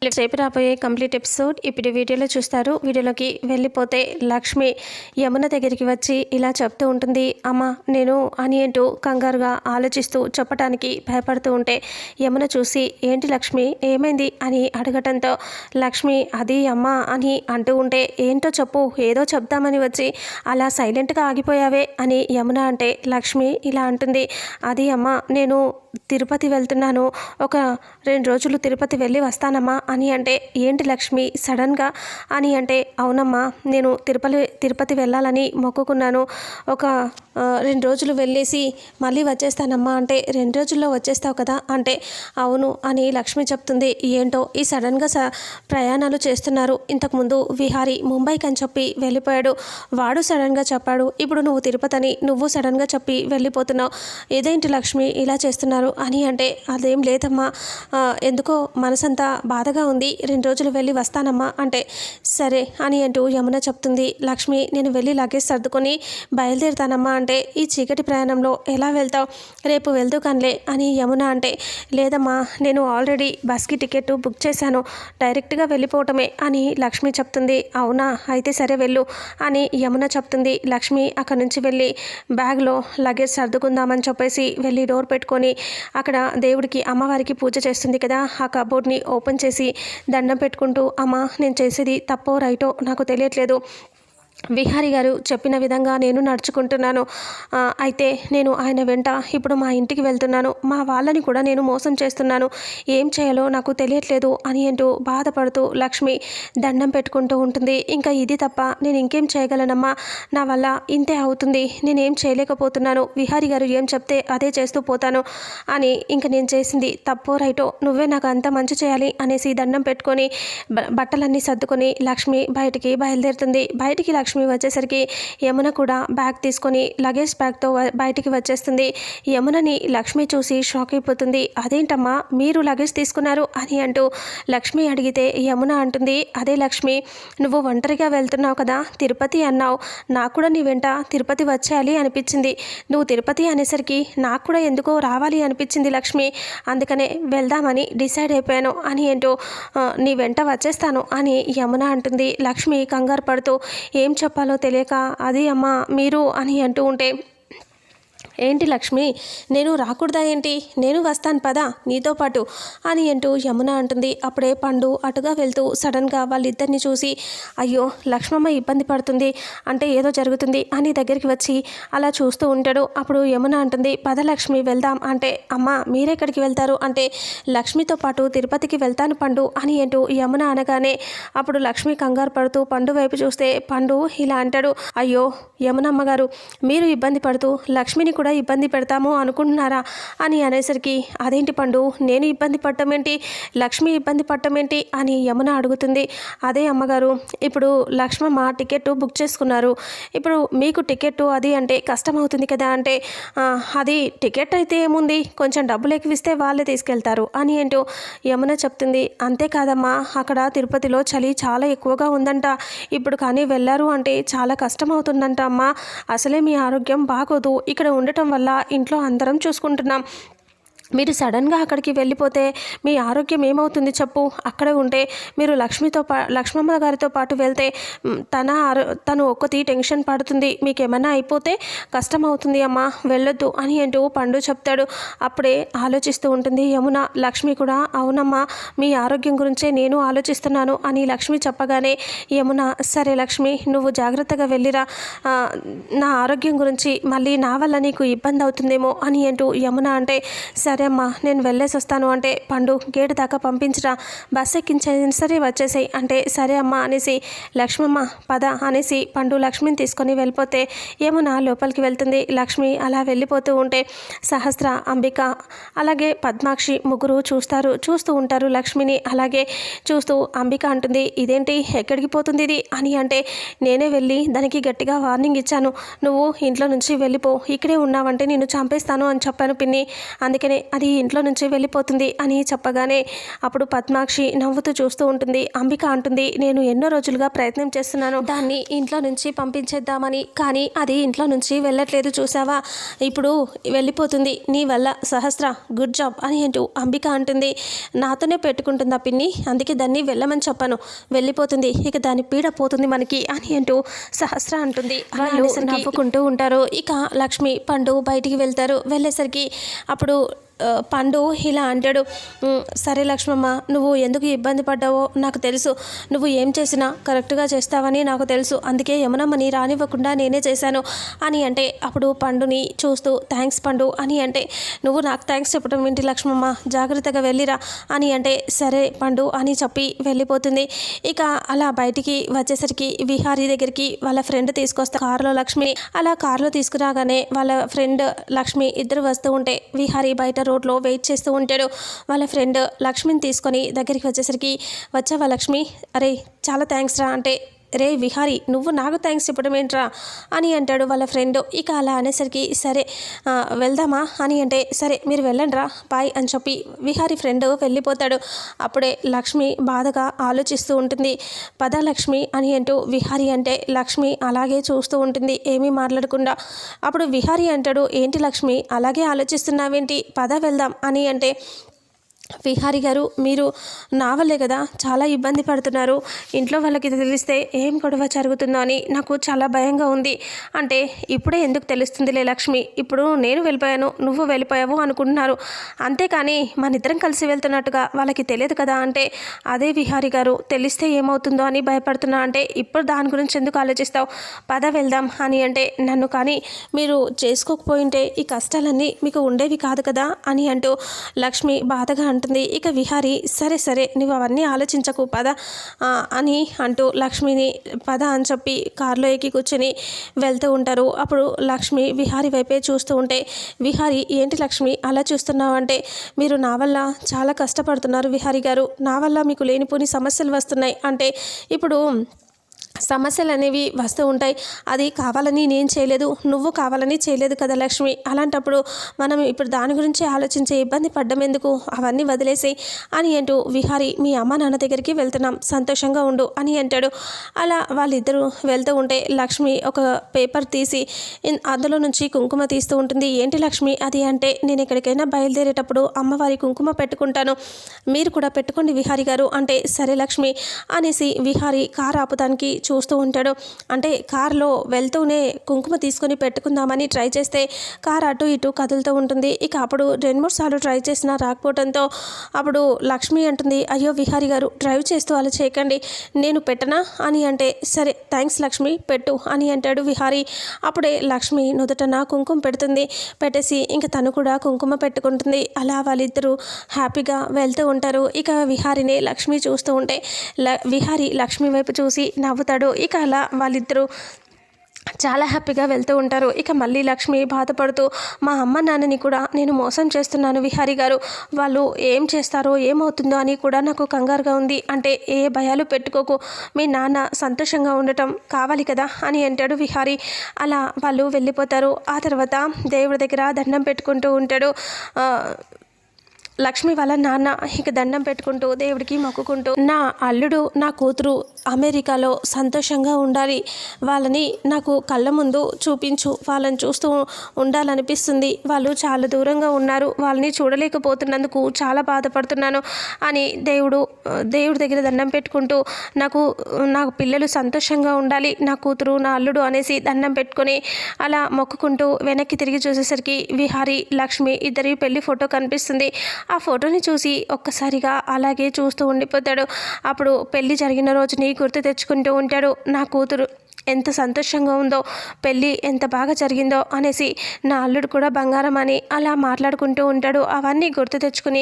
రేపు రాబోయే complete episode ఇప్పుడు వీడియోలో చూస్తారు. వీడియోలోకి వెళ్ళిపోతే లక్ష్మి యమున దగ్గరికి వచ్చి ఇలా చెప్తూ ఉంటుంది. అమ్మ నేను అని అంటూ కంగారుగా ఆలోచిస్తూ చెప్పడానికి భయపడుతూ ఉంటే యమున చూసి ఏంటి లక్ష్మి ఏమైంది అని అడగటంతో లక్ష్మి అది అమ్మ అని అంటూ ఉంటే ఏంటో చెప్పు ఏదో చెప్దామని వచ్చి అలా సైలెంట్గా ఆగిపోయావే అని యమున అంటే లక్ష్మి ఇలా అంటుంది. అది అమ్మ నేను తిరుపతి వెళ్తున్నాను, ఒక 2 రోజులు తిరుపతి వెళ్ళి వస్తానమ్మా అని అంటే ఏంటి లక్ష్మి సడన్గా అని అంటే అవునమ్మా నేను తిరుపతి వెళ్ళాలని మొక్కుకున్నాను, ఒక 2 రోజులు వెళ్ళేసి మళ్ళీ వచ్చేస్తానమ్మా అంటే 2 రోజుల్లో వచ్చేస్తావు కదా అంటే అవును అని లక్ష్మి చెప్తుంది. ఏంటో ఈ సడన్గా ప్రయాణాలు చేస్తున్నారు, ఇంతకుముందు విహారీ ముంబైకి అని చెప్పి వెళ్ళిపోయాడు, వాడు సడన్గా చెప్పాడు, ఇప్పుడు నువ్వు తిరుపతి అని నువ్వు సడన్గా చెప్పి వెళ్ళిపోతున్నావు, ఇదేంటి లక్ష్మి ఇలా చేస్తున్నారు అని అంటే అదేం లేదమ్మా ఎందుకో మనసంతా బాధగా ఉంది, 2 రోజులు వెళ్ళి వస్తానమ్మా అంటే సరే అని అంటూ యమున చెప్తుంది. లక్ష్మి నేను వెళ్ళి లగేజ్ సర్దుకొని బయలుదేరుతానమ్మా అంటే ఈ చీకటి ప్రయాణంలో ఎలా వెళ్తావు, రేపు వెళ్తూ కనిలే అని యమున అంటే లేదమ్మా నేను ఆల్రెడీ బస్కి టికెట్ బుక్ చేశాను, డైరెక్ట్గా వెళ్ళిపోవటమే అని లక్ష్మి చెప్తుంది. అవునా అయితే సరే వెళ్ళు అని యమున చెప్తుంది. లక్ష్మి అక్కడి నుంచి వెళ్ళి బ్యాగ్లో లగేజ్ సర్దుకుందామని చెప్పేసి వెళ్ళి డోర్ పెట్టుకొని అక్కడ దేవుడికి అమ్మవారికి పూజ చేస్తుంది కదా, ఆ కబోర్డ్ని ఓపెన్ చేసి దండం పెట్టుకుంటూ అమ్మ నేను చేసేది తప్పో రైటో నాకు తెలియట్లేదు, విహారీ గారు చెప్పిన విధంగా నేను నడుచుకుంటున్నాను, అయితే నేను ఆయన వెంట ఇప్పుడు మా ఇంటికి వెళ్తున్నాను, మా వాళ్ళని కూడా నేను మోసం చేస్తున్నాను, ఏం చేయాలో నాకు తెలియట్లేదు అని అంటూ బాధపడుతూ లక్ష్మి దండం పెట్టుకుంటూ ఉంటుంది. ఇంకా ఇది తప్ప నేను ఇంకేం చేయగలనమ్మా, నా వల్ల ఇంతే అవుతుంది, నేనేం చేయలేకపోతున్నాను, విహారీ గారు ఏం చెప్తే అదే చేస్తూ పోతాను అని ఇంక నేను చేసింది తప్పో రైటో నువ్వే నాకు అంత మంచి చేయాలి అనేసి దండం పెట్టుకొని బట్టలన్నీ సర్దుకొని లక్ష్మి బయటికి బయలుదేరుతుంది. బయటికి లక్ష్మి వచ్చేసరికి యమున కూడా బ్యాగ్ తీసుకొని లగేజ్ బ్యాగ్తో బయటికి వచ్చేస్తుంది. యమునని లక్ష్మి చూసి షాక్ అయిపోతుంది. అదేంటమ్మా మీరు లగేజ్ తీసుకున్నారు అని అంటూ లక్ష్మి అడిగితే యమున అంటుంది అదే లక్ష్మి నువ్వు ఒంటరిగా వెళ్తున్నావు కదా, తిరుపతి అన్నావు, నాకు కూడా నీ వెంట తిరుపతి వచ్చేయాలి అనిపించింది, నువ్వు తిరుపతి అనేసరికి నాకు కూడా ఎందుకో రావాలి అనిపించింది లక్ష్మి, అందుకనే వెళ్దామని డిసైడ్ అయిపోయాను అని అంటూ నీ వెంట వచ్చేస్తాను అని యమున అంటుంది. లక్ష్మి కంగారు పడుతూ ఏం చెప్పాలో తెలియక అది అమ్మ మీరు అని అంటూ ఉంటే ఏంటి లక్ష్మి నేను రాకూడదా ఏంటి, నేను వస్తాను పదా నీతో పాటు అని అంటూ యమున అంటుంది. అప్పుడే పండు అటుగా వెళ్తూ సడన్గా వాళ్ళిద్దరిని చూసి అయ్యో లక్ష్మమ్మ ఇబ్బంది పడుతుంది అంటే ఏదో జరుగుతుంది అని దగ్గరికి వచ్చి అలా చూస్తూ ఉంటాడు. అప్పుడు యమున అంటుంది పద లక్ష్మి వెళ్దాం అంటే అమ్మ మీరెక్కడికి వెళ్తారు అంటే లక్ష్మితో పాటు తిరుపతికి వెళ్తాను పండు అని అంటూ యమున అనగానే అప్పుడు లక్ష్మి కంగారు పడుతూ పండు వైపు చూస్తే పండు ఇలా అంటాడు అయ్యో యమునమ్మ గారు మీరు ఇబ్బంది పడుతూ లక్ష్మిని కూడా ఇబ్బంది పెడతాము అనుకుంటున్నారా అని అనేసరికి అదేంటి పండు నేను ఇబ్బంది పడటం ఏంటి, లక్ష్మి ఇబ్బంది పడటం ఏంటి అని యమున అడుగుతుంది. అదే అమ్మగారు ఇప్పుడు లక్ష్మమ్మ టికెట్ బుక్ చేసుకున్నారు, ఇప్పుడు మీకు టికెట్ అది అంటే కష్టం అవుతుంది కదా అంటే అది టికెట్ అయితే ఏముంది కొంచెం డబ్బులు ఎక్కువిస్తే వాళ్ళే తీసుకెళ్తారు అని ఏంటో యమున చెప్తుంది. అంతేకాదమ్మా అక్కడ తిరుపతిలో చలి చాలా ఎక్కువగా ఉందంట, ఇప్పుడు కానీ వెళ్ళారు అంటే చాలా కష్టం అవుతుందంట అమ్మా, అసలే మీ ఆరోగ్యం బాగోదు, ఇక్కడ ఉండటం వల్ల ఇంట్లో అందరం చూసుకుంటున్నాం, మీరు సడన్గా అక్కడికి వెళ్ళిపోతే మీ ఆరోగ్యం ఏమవుతుంది చెప్పు, అక్కడే ఉంటే మీరు లక్ష్మమ్మ గారితో పాటు వెళ్తే తను ఒక్కటి టెన్షన్ పడుతుంది, మీకేమన్నా అయిపోతే కష్టం అవుతుంది అమ్మా వెళ్ళొద్దు అని అంటూ పండు చెప్తాడు. అప్పుడే ఆలోచిస్తూ ఉంటుంది యమున. లక్ష్మి కూడా అవునమ్మా మీ ఆరోగ్యం గురించే నేను ఆలోచిస్తున్నాను అని లక్ష్మి చెప్పగానే యమున సరే లక్ష్మి నువ్వు జాగ్రత్తగా వెళ్ళిరా, నా ఆరోగ్యం గురించి మళ్ళీ నా వల్ల నీకు ఇబ్బంది అవుతుందేమో అని అంటూ యమున అంటే సరే అమ్మా నేను వెళ్ళేసి వస్తాను అంటే పండు గేటు దాకా పంపించరా, బస్ ఎక్కించేది సరే వచ్చేసాయి అంటే సరే అమ్మా అనేసి లక్ష్మమ్మ పద అనేసి పండు లక్ష్మిని తీసుకొని వెళ్ళిపోతే యమున లోపలికి వెళ్తుంది. లక్ష్మి అలా వెళ్ళిపోతూ ఉంటే సహస్ర అంబిక అలాగే పద్మాక్షి ముగ్గురు చూస్తూ ఉంటారు లక్ష్మిని. అలాగే చూస్తూ అంబిక అంటుంది ఇదేంటి ఎక్కడికి పోతుంది ఇది అని అంటే నేనే వెళ్ళి దానికి గట్టిగా వార్నింగ్ ఇచ్చాను, నువ్వు ఇంట్లో నుంచి వెళ్ళిపో, ఇక్కడే ఉన్నావంటే నేను చంపేస్తాను అని చెప్పాను పిన్ని, అందుకనే అది ఇంట్లో నుంచి వెళ్ళిపోతుంది అని చెప్పగానే అప్పుడు పద్మాక్షి నవ్వుతూ చూస్తూ ఉంటుంది. అంబిక అంటుంది, నేను ఎన్నో రోజులుగా ప్రయత్నం చేస్తున్నాను దాన్ని ఇంట్లో నుంచి పంపించేద్దామని, కానీ అది ఇంట్లో నుంచి వెళ్ళట్లేదు చూసావా, ఇప్పుడు వెళ్ళిపోతుంది నీ వల్ల సహస్ర, గుడ్ జాబ్ అని అంటూ అంబిక అంటుంది. నాతోనే పెట్టుకుంటుందా పిన్ని, అందుకే దాన్ని వెళ్ళమని చెప్పాను, వెళ్ళిపోతుంది, ఇక దాని పీడ పోతుంది మనకి అని అంటూ సహస్ర అంటుంది. వాళ్ళు నవ్వుకుంటూ ఉంటారు. ఇక లక్ష్మి పండు బయటికి వెళ్తారు. వెళ్ళేసరికి అప్పుడు పండు ఇలా అంటాడు, సరే లక్ష్మమ్మ, నువ్వు ఎందుకు ఇబ్బంది పడ్డావో నాకు తెలుసు, నువ్వు ఏం చేసినా కరెక్ట్గా చేస్తావని నాకు తెలుసు, అందుకే యమునమ్మని రానివ్వకుండా నేనే చేశాను అని అంటే అప్పుడు పండుని చూస్తూ థ్యాంక్స్ పండు అని అంటే, నువ్వు నాకు థ్యాంక్స్ చెప్పడం ఏంటి లక్ష్మమ్మ, జాగ్రత్తగా వెళ్ళిరా అని అంటే, సరే పండు అని చెప్పి వెళ్ళిపోతుంది. ఇక అలా బయటికి వచ్చేసరికి విహారీ దగ్గరికి వాళ్ళ ఫ్రెండ్ తీసుకొస్తా కారులో లక్ష్మి, అలా కారులో తీసుకురాగానే వాళ్ళ ఫ్రెండ్ లక్ష్మి ఇద్దరు వస్తూ ఉంటే విహారీ బయట రోడ్లో వెయిట్ చేస్తూ ఉంటాడు. వాళ్ళ ఫ్రెండ్ లక్ష్మిని తీసుకొని దగ్గరికి వచ్చేసరికి, వచ్చావా లక్ష్మి, అరే చాలా థ్యాంక్స్ రా అంటే, రే విహారీ నువ్వు నాకు థ్యాంక్స్ చెప్పడం ఏంట్రా అని అంటాడు వాళ్ళ ఫ్రెండ్. ఇక అలా అనేసరికి సరే వెళ్దామా అని అంటే, సరే మీరు వెళ్ళండి రా బాయ్ అని చెప్పి విహారీ ఫ్రెండ్ వెళ్ళిపోతాడు. అప్పుడే లక్ష్మి బాధగా ఆలోచిస్తూ ఉంటుంది. పద లక్ష్మి అని అంటూ విహారీ అంటే లక్ష్మి అలాగే చూస్తూ ఉంటుంది ఏమీ మాట్లాడకుండా. అప్పుడు విహారీ అంటాడు, ఏంటి లక్ష్మి అలాగే ఆలోచిస్తున్నావేంటి, పద వెళ్దాం అని అంటే, విహారీ గారు మీరు నా వల్లే కదా చాలా ఇబ్బంది పడుతున్నారు, ఇంట్లో వాళ్ళకి తెలిస్తే ఏం గొడవ జరుగుతుందో అని నాకు చాలా భయంగా ఉంది అంటే, ఇప్పుడే ఎందుకు తెలుస్తుందిలే లక్ష్మి, ఇప్పుడు నేను వెళ్ళిపోయాను నువ్వు వెళ్ళిపోయావు అనుకుంటున్నారు, అంతేకాని మన ఇద్దరం కలిసి వెళ్తున్నట్టుగా వాళ్ళకి తెలియదు కదా అంటే, అదే విహారీ గారు తెలిస్తే ఏమవుతుందో అని భయపడుతున్నా అంటే, ఇప్పుడు దాని గురించి ఎందుకు ఆలోచిస్తావు, పద వెళ్దాం అని అంటే, నన్ను కానీ మీరు చేసుకోకపోయింటే ఈ కష్టాలన్నీ మీకు ఉండేవి కాదు కదా అని అంటూ లక్ష్మి బాధగా అంటుంది. ఇక విహారీ సరే సరే నువ్వు అవన్నీ ఆలోచించకు పద అని అంటూ లక్ష్మిని పద అని చెప్పి కారులో ఎక్కి కూర్చొని వెళ్తూ ఉంటారు. అప్పుడు లక్ష్మి విహారీ వైపే చూస్తూ ఉంటే, విహారీ ఏంటి లక్ష్మి అలా చూస్తున్నావు అంటే, మీరు నా వల్ల చాలా కష్టపడుతున్నారు విహారీ గారు, నా వల్ల మీకు లేనిపోని సమస్యలు వస్తున్నాయి అంటే, ఇప్పుడు సమస్యలు అనేవి వస్తూ ఉంటాయి, అది కావాలని నేను చేయలేదు, నువ్వు కావాలని చేయలేదు కదా లక్ష్మి, అలాంటప్పుడు మనం ఇప్పుడు దాని గురించి ఆలోచించే ఇబ్బంది పడ్డం ఎందుకు, అవన్నీ వదిలేసి అని అంటూ విహారీ మీ అమ్మ నాన్న దగ్గరికి వెళ్తున్నాం సంతోషంగా ఉండు అని అంటాడు. అలా వాళ్ళిద్దరూ వెళ్తూ ఉంటే లక్ష్మి ఒక పేపర్ తీసి అందులో నుంచి కుంకుమ తీస్తూ ఉంటుంది. ఏంటి లక్ష్మి అది అంటే, నేను ఎక్కడికైనా బయలుదేరేటప్పుడు అమ్మవారి కుంకుమ పెట్టుకుంటాను, మీరు కూడా పెట్టుకోండి విహారీ గారు అంటే, సరే లక్ష్మి అనేసి విహారీ కారు ఆపుతానికి చూస్తూ ఉంటాడు. అంటే కారులో వెళ్తూనే కుంకుమ తీసుకొని పెట్టుకుందామని ట్రై చేస్తే కారు అటు ఇటు కదులుతూ ఉంటుంది. ఇక అప్పుడు 2-3 సార్లు ట్రై చేసినా రాకపోవడంతో అప్పుడు లక్ష్మి అంటుంది, అయ్యో విహారీ గారు డ్రైవ్ చేస్తూ అలా చేయకండి, నేను పెట్టనా అని అంటే, సరే థ్యాంక్స్ లక్ష్మి పెట్టు అని అంటాడు విహారీ. అప్పుడే లక్ష్మి నుదుటన కుంకుమ పెడుతుంది. పెట్టేసి ఇంకా తను కూడా కుంకుమ పెట్టుకుంటుంది. అలా వాళ్ళిద్దరూ హ్యాపీగా వెళ్తూ ఉంటారు. ఇక విహారీని లక్ష్మి చూస్తూ ఉంటే విహారీ లక్ష్మి వైపు చూసి నవ్వుతాడు. ఇక అలా వాళ్ళిద్దరూ చాలా హ్యాపీగా వెళ్తూ ఉంటారు. ఇక మళ్ళీ లక్ష్మి బాధపడుతూ, మా అమ్మ నాన్నని కూడా నేను మోసం చేస్తున్నాను విహారీ గారు, వాళ్ళు ఏం చేస్తారో ఏమవుతుందో అని కూడా నాకు కంగారుగా ఉంది అంటే, ఏ భయాలు పెట్టుకోకు, మీ నాన్న సంతోషంగా ఉండటం కావాలి కదా అని అంటాడు విహారీ. అలా వాళ్ళు వెళ్ళిపోతారు. ఆ తర్వాత దేవుడి దగ్గర దండం పెట్టుకుంటూ ఉంటాడు లక్ష్మి వాళ్ళ నాన్న. ఇక దండం పెట్టుకుంటూ దేవుడికి మొక్కుకుంటూ, నా అల్లుడు నా కూతురు అమెరికాలో సంతోషంగా ఉండాలి, వాళ్ళని నాకు కళ్ళ ముందు చూపించు, వాళ్ళని చూస్తూ ఉండాలనిపిస్తుంది, వాళ్ళు చాలా దూరంగా ఉన్నారు, వాళ్ళని చూడలేకపోతున్నందుకు చాలా బాధపడుతున్నాను అని దేవుడి దగ్గర దండం పెట్టుకుంటూ, నా పిల్లలు సంతోషంగా ఉండాలి, నా కూతురు నా అల్లుడు అనేసి దండం పెట్టుకొని అలా మొక్కుకుంటూ వెనక్కి తిరిగి చూసేసరికి విహారీ లక్ష్మి ఇద్దరి పెళ్లి ఫోటో కనిపిస్తుంది. ఆ ఫోటోని చూసి ఒక్కసారిగా అలాగే చూస్తూ ఉండిపోతాడు. అప్పుడు పెళ్లి జరిగిన రోజుని గుర్తు తెచ్చుకుంటూ ఉంటాడు. నా కూతురు ఎంత సంతోషంగా ఉందో, పెళ్ళి ఎంత బాగా జరిగిందో అనేసి, నా అల్లుడు కూడా బంగారం అని అలా మాట్లాడుకుంటూ ఉంటాడు. అవన్నీ గుర్తు తెచ్చుకుని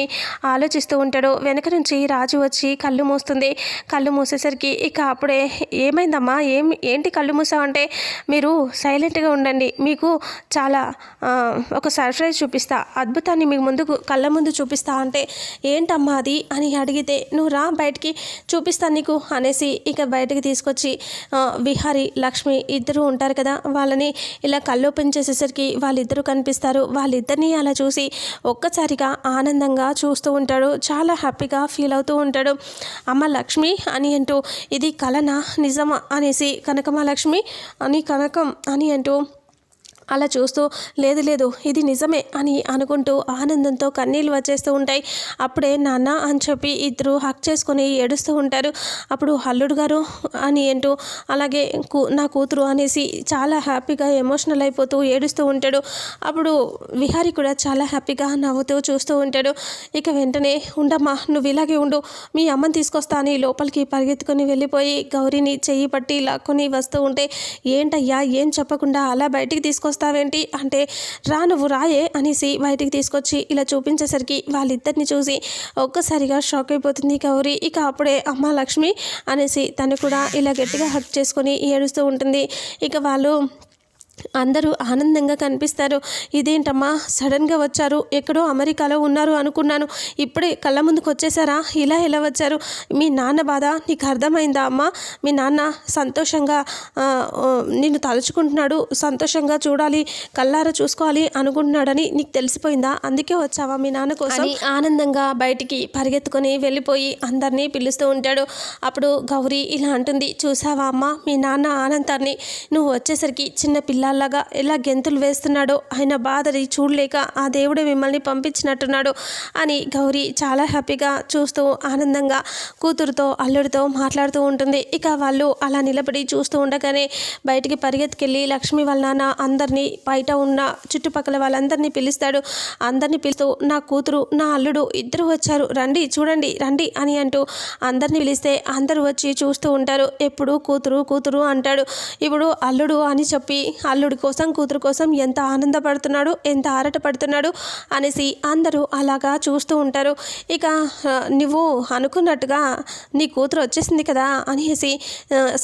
ఆలోచిస్తూ ఉంటాడు. వెనక నుంచి రాజు వచ్చి కళ్ళు మూస్తుంది. కళ్ళు మూసేసరికి ఇక అప్పుడే, ఏమైందమ్మా, ఏంటి కళ్ళు మూసావంటే, మీరు సైలెంట్గా ఉండండి, మీకు చాలా ఒక సర్ప్రైజ్ చూపిస్తా, అద్భుతాన్ని మీకు కళ్ళ ముందు చూపిస్తా చూపిస్తా అంటే ఏంటమ్మా అది అని అడిగితే నువ్వు రా బయటికి చూపిస్తాను నీకు అనేసి ఇక బయటికి తీసుకొచ్చి విహారి లక్ష్మి ఇద్దరు ఉంటారు కదా వాళ్ళని ఇలా కళ్ళు ఓపెన్ చేసేసరికి వాళ్ళిద్దరూ కనిపిస్తారు. వాళ్ళిద్దరినీ అలా చూసి ఒక్కసారిగా ఆనందంగా చూస్తూ ఉంటాడు. చాలా హ్యాపీగా ఫీల్ అవుతూ ఉంటాడు. అమ్మ లక్ష్మి అని అంటూ ఇది కలనా నిజమా అనేసి కనకమహాలక్ష్మి అని కనకం అని అంటూ అలా చూస్తూ లేదు లేదు ఇది నిజమే అని అనుకుంటూ ఆనందంతో కన్నీళ్ళు వచ్చేస్తూ ఉంటాయి. అప్పుడే నాన్న అని చెప్పి ఇద్దరు హక్ చేసుకొని ఏడుస్తూ ఉంటారు. అప్పుడు అల్లుడు గారు అని అంటూ అలాగే నా కూతురు అనేసి చాలా హ్యాపీగా ఎమోషనల్ అయిపోతూ ఏడుస్తూ ఉంటాడు. అప్పుడు విహారి కూడా చాలా హ్యాపీగా నవ్వుతూ చూస్తూ ఉంటాడు. ఇక వెంటనే ఉండమ్మా నువ్వు ఇలాగే ఉండు మీ అమ్మని తీసుకొస్తా అని లోపలికి పరిగెత్తుకొని వెళ్ళిపోయి గౌరీని చెయ్యి పట్టి లాక్కొని వస్తూ ఉంటే ఏంటయ్యా ఏం చెప్పకుండా అలా బయటికి తీసుకొస్తావేంటి అంటే నువ్వు రాయే అనేసి బయటికి తీసుకొచ్చి ఇలా చూపించేసరికి వాళ్ళిద్దరిని చూసి ఒక్కసారిగా షాక్ అయిపోతుంది గౌరీ. ఇక అప్పుడే అమ్మ లక్ష్మి అనేసి తను కూడా ఇలా గట్టిగా హక్ చేసుకొని ఏడుస్తూ ఉంటుంది. ఇక వాళ్ళు అందరూ ఆనందంగా కనిపిస్తారు. ఇదేంటమ్మా సడన్గా వచ్చారు ఎక్కడో అమెరికాలో ఉన్నారు అనుకున్నాను ఇప్పుడే కళ్ళ ముందుకు వచ్చేసారా ఇలా ఎలా వచ్చారు మీ నాన్న బాధ నీకు అర్థమైందా అమ్మా మీ నాన్న సంతోషంగా నిన్ను తలుచుకుంటున్నాడు సంతోషంగా చూడాలి కళ్ళారా చూసుకోవాలి అనుకుంటున్నాడని నీకు తెలిసిపోయిందా అందుకే వచ్చావా మీ నాన్న కోసం ఆనందంగా బయటికి పరిగెత్తుకొని వెళ్ళిపోయి అందరినీ పిలుస్తూ ఉంటాడు. అప్పుడు గౌరీ ఇలా అంటుంది చూసావా అమ్మ మీ నాన్న ఆనందాన్ని నువ్వు వచ్చేసరికి చిన్న పిల్లల్లాగా ఎలా గెంతులు వేస్తున్నాడో ఆయన బాధని చూడలేక ఆ దేవుడే మిమ్మల్ని పంపించినట్టున్నాడు అని గౌరీ చాలా హ్యాపీగా చూస్తూ ఆనందంగా కూతురుతో అల్లుడితో మాట్లాడుతూ ఉంటుంది. ఇక వాళ్ళు అలా నిలబడి చూస్తూ ఉండగానే బయటికి పరిగెత్తుకెళ్ళి లక్ష్మి వాళ్ళ నాన్న అందరినీ బయట ఉన్న చుట్టుపక్కల వాళ్ళందరినీ పిలుస్తాడు. అందరినీ పిలుస్తూ నా కూతురు నా అల్లుడు ఇద్దరు వచ్చారు రండి చూడండి రండి అని అంటూ అందరినీ పిలిస్తే అందరూ వచ్చి చూస్తూ ఉంటారు. ఎప్పుడు కూతురు కూతురు అంటాడు ఇప్పుడు అల్లుడు అని చెప్పి అల్లుడి కోసం కూతురు కోసం ఎంత ఆనందపడుతున్నాడు ఎంత ఆరాటపడుతున్నాడు అనేసి అందరూ అలాగా చూస్తూ ఉంటారు. ఇక నువ్వు అనుకున్నట్టుగా నీ కూతురు వచ్చేసింది కదా అనేసి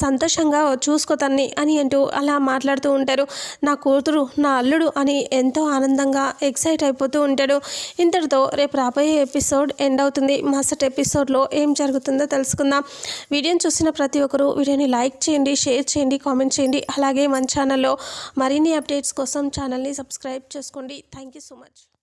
సంతోషంగా చూసుకో తన్ని అని అంటూ అలా మాట్లాడుతూ ఉంటారు. నా కూతురు నా అల్లుడు అని ఎంతో ఆనందంగా ఎక్సైట్ అయిపోతూ ఉంటాడు. ఇంతటితో రేపు రాబోయే ఎపిసోడ్ ఎండ్ అవుతుంది. మరుసటి ఎపిసోడ్లో ఏం జరుగుతుందో తెలుసుకుందాం. వీడియోని చూసిన ప్రతి ఒక్కరూ వీడియోని లైక్ చేయండి షేర్ చేయండి కామెంట్ చేయండి. అలాగే మన ఛానల్లో మరిన్ని అప్డేట్స్ కోసం ఛానల్ని సబ్స్క్రైబ్ చేసుకోండి. Thank you so much.